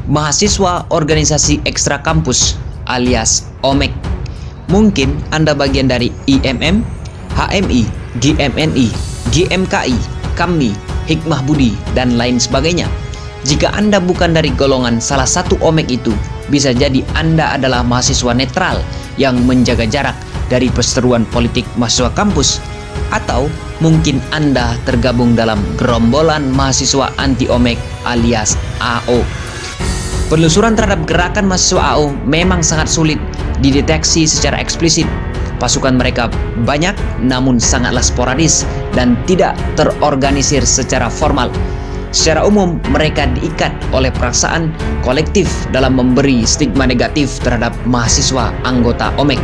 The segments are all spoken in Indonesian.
Mahasiswa organisasi ekstra kampus alias OMEK. Mungkin Anda bagian dari IMM, HMI, GMNI, GMKI, KAMNI, Hikmah Budi, dan lain sebagainya. Jika Anda bukan dari golongan salah satu OMEK itu, bisa jadi Anda adalah mahasiswa netral yang menjaga jarak dari perseteruan politik mahasiswa kampus. Atau mungkin Anda tergabung dalam gerombolan mahasiswa anti-OMEK alias AO. Penelusuran terhadap gerakan mahasiswa AO memang sangat sulit dideteksi secara eksplisit. Pasukan mereka banyak namun sangatlah sporadis dan tidak terorganisir secara formal. Secara umum, mereka diikat oleh perasaan kolektif dalam memberi stigma negatif terhadap mahasiswa anggota OMEK.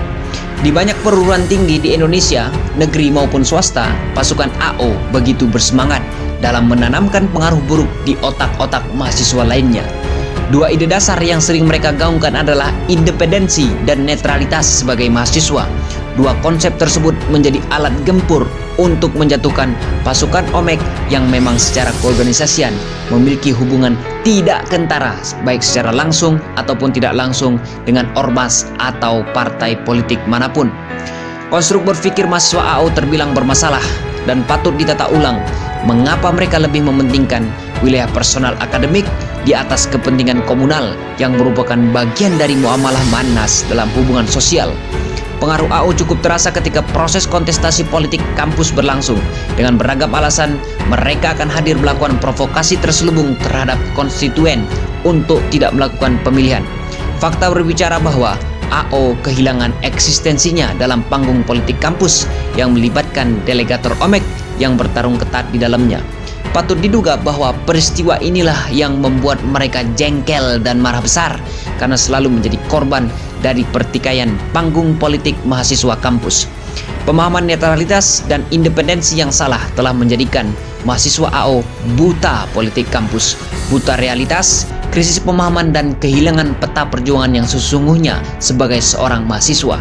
Di banyak perguruan tinggi di Indonesia, negeri maupun swasta, pasukan AO begitu bersemangat dalam menanamkan pengaruh buruk di otak-otak mahasiswa lainnya. Dua ide dasar yang sering mereka gaungkan adalah independensi dan netralitas sebagai mahasiswa. Dua konsep tersebut menjadi alat gempur untuk menjatuhkan pasukan OMEK yang memang secara keorganisasian memiliki hubungan tidak kentara baik secara langsung ataupun tidak langsung dengan ormas atau partai politik manapun. Konstruk berpikir mahasiswa AO terbilang bermasalah dan patut ditata ulang. Mengapa mereka lebih mementingkan wilayah personal akademik di atas kepentingan komunal yang merupakan bagian dari muamalah manas dalam hubungan sosial? Pengaruh AO cukup terasa ketika proses kontestasi politik kampus berlangsung. Dengan beragam alasan, mereka akan hadir melakukan provokasi terselubung terhadap konstituen untuk tidak melakukan pemilihan. Fakta berbicara bahwa AO kehilangan eksistensinya dalam panggung politik kampus yang melibatkan delegator OMEK yang bertarung ketat di dalamnya. Patut diduga bahwa peristiwa inilah yang membuat mereka jengkel dan marah besar karena selalu menjadi korban dari pertikaian panggung politik mahasiswa kampus. Pemahaman netralitas dan independensi yang salah telah menjadikan mahasiswa AO buta politik kampus, buta realitas, krisis pemahaman dan kehilangan peta perjuangan yang sesungguhnya sebagai seorang mahasiswa.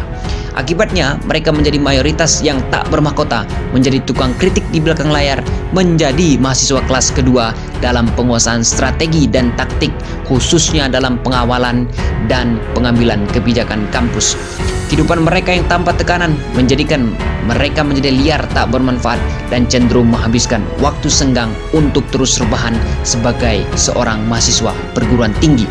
Akibatnya, mereka menjadi mayoritas yang tak bermahkota, menjadi tukang kritik di belakang layar, menjadi mahasiswa kelas kedua dalam penguasaan strategi dan taktik, khususnya dalam pengawalan dan pengambilan kebijakan kampus. Kehidupan mereka yang tanpa tekanan menjadikan mereka menjadi liar, tak bermanfaat, dan cenderung menghabiskan waktu senggang untuk terus rebahan sebagai seorang mahasiswa perguruan tinggi.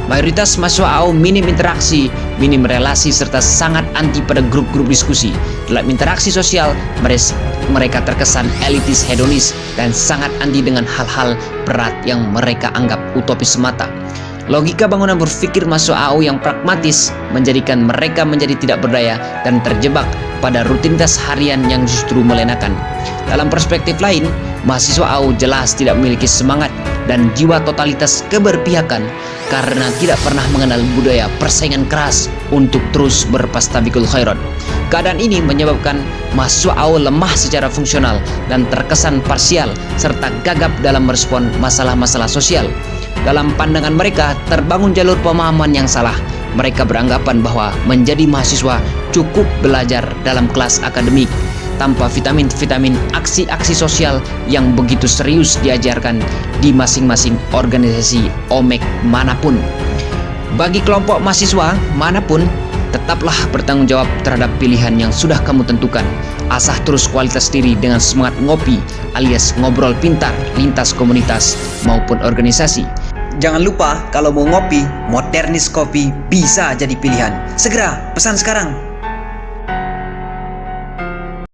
Mayoritas mahasiswa AO minim interaksi, minim relasi, serta sangat anti pada grup-grup diskusi. Dalam interaksi sosial, mereka terkesan elitis hedonis dan sangat anti dengan hal-hal berat yang mereka anggap utopis semata. Logika bangunan berpikir mahasiswa AO yang pragmatis menjadikan mereka menjadi tidak berdaya dan terjebak pada rutinitas harian yang justru melenakan. Dalam perspektif lain, mahasiswa AO jelas tidak memiliki semangat dan jiwa totalitas keberpihakan karena tidak pernah mengenal budaya persaingan keras untuk terus berpastabikul khairat. Keadaan ini menyebabkan mahasiswa AO lemah secara fungsional dan terkesan parsial serta gagap dalam merespon masalah-masalah sosial. Dalam pandangan mereka, terbangun jalur pemahaman yang salah. Mereka beranggapan bahwa menjadi mahasiswa cukup belajar dalam kelas akademik tanpa vitamin-vitamin aksi-aksi sosial yang begitu serius diajarkan di masing-masing organisasi OMEK manapun. Bagi kelompok mahasiswa manapun, tetaplah bertanggung jawab terhadap pilihan yang sudah kamu tentukan. Asah terus kualitas diri dengan semangat ngopi alias ngobrol pintar lintas komunitas maupun organisasi. Jangan lupa kalau mau ngopi, Modernis Kopi bisa jadi pilihan. Segera pesan sekarang.